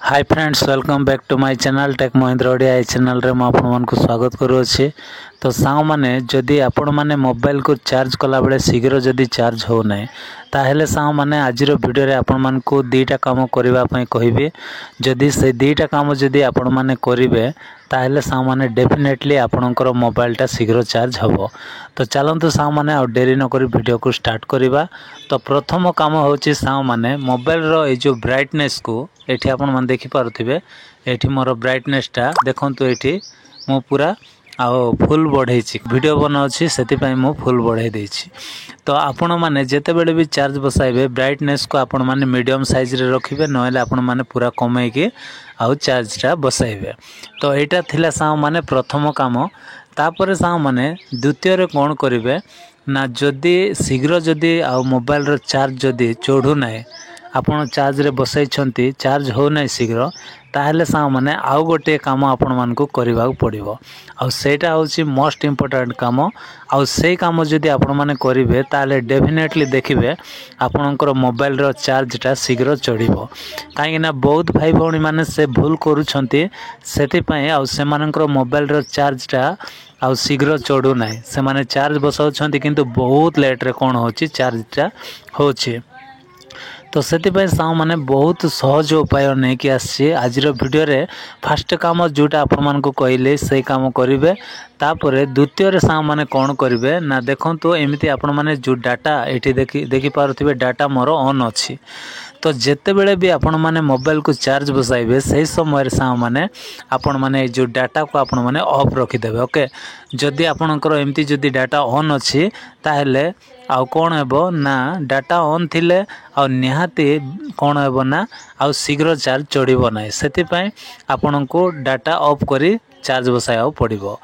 Hi friends, welcome back to my channel Tech Mahindra Odia. ए channel रे मैं आपण को स्वागत करूँगी। तो सांग माने जदि आपण माने मोबाइल को चार्ज कला बेले शीघ्र जदि चार्ज हो ना ताहेले सांग माने आजिर वीडियो रे आपण मान को दीटा काम करबा पई कहबी। जदि से दीटा काम जदि आपण माने करिवे ताहेले सांग माने डेफिनेटली आपणकर मोबाइलटा शीघ्र चार्ज हबो। तो चलंतु सांग माने आ देरी न करी वीडियो को स्टार्ट करिबा। तो प्रथम काम होची सांग माने मोबाइल रो ए जो ब्राइटनेस को एठी आपण मान देखि पारुथिबे। एठी मोर ब्राइटनेसटा देखंतु एठी मो पूरा आओ फुल बढ़े वीडियो बनाऊँगी से मु फुल बढ़े देछि। तो आपण माने जेते बेले भी चार्ज बसाइबे ब्राइटनेस को आपण माने मीडियम साइज रे रखिबे, नहेले आपण माने पूरा कमाई के आउ चार्जटा बसाइबे। तो एटा थिला सांग माने प्रथम काम। तापर सांग माने द्वितीय रे कोन करिवे ना, जदि शीघ्र जदि आ मोबाइल रो चार्ज जदि चढ़ू ना आपण चार्ज रे बसाई छंती चार्ज हो ना शीघ्र, ताहले सांग माने आउ गोटे काम आपण मान को करबा पड़िबो। आ सेटा होची मोस्ट इंपोर्टेंट काम। आ से काम जदि आपण माने करिवे ताहले डेफिनेटली देखिबे आपणकर मोबाइल रो चार्जटा शीघ्र चढ़िबो। काहे ना बहुत भाई भौणी माने से भूल करूछंती, सेति पय आ से मानकर मोबाइल रो चार्जटा आ शीघ्र चढ़ू ना। से माने चार्ज बसाउछंती किंतु बहुत लेट रे कोन होची चार्जटा होची। तो से सांग माने बहुत सहज उपाय नहीं कि आसी आज वीडियो रे फास्ट काम जोटा आपण मान को कहले से काम करिवे। तापरे द्वितीय रे सांग माने कोन करिवे ना, देखंतु एमिति आपण माने जो डाटा एठी देखि पारुथिबे डाटा मोर ऑन अछि। तो जेते बेले भी आपण माने मोबाइल को चार्ज बसाइबे सही समय रे सांग माने आपण माने जो डाटा को आपण माने ऑफ रखि देबे। ओके, जदि आपणकर एमती जदि डाटा ऑन अछि ताहेले आउ कोन हेबो ना, डाटा ऑन थिले आ निहाती कोन हेबो ना आ शीघ्र चार्ज चढ़िबो नै। सेति पय आपणको डाटा ऑफ करी चार्ज बसाया पड़िबो।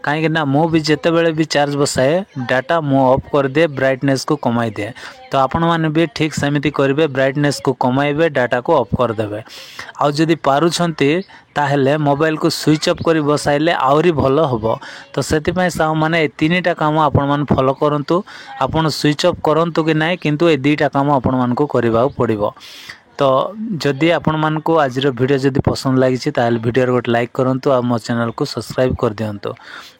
कहीं ना मु भी जेते बेले भी चार्ज बसाए डाटा मु ऑफ कर दे, ब्राइटनेस को कमाई दे। तो आपण माने भी ठीक सेमिति करिवे, ब्राइटनेस को कमाइबे, डाटा को ऑफ कर देबे। आ जदि पारुछंती ताहेले मोबाइल को स्विच ऑफ करी बसाइले आउरी भलो हबो। तो सेति पय सांग माने ए तीनटा काम आपण मान फॉलो करंतु। आपण स्विच ऑफ करंतु कि नाही, किंतु ए दीटा काम आपण मान को करबा पड़िबो। तो जदि आपण मान को आज वीडियो जदि पसंद लगी ताल वीडियो गोटे लाइक करंतु आ मो चैनल को सब्सक्राइब कर दियंतु।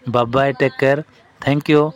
Bye bye, take care, thank you.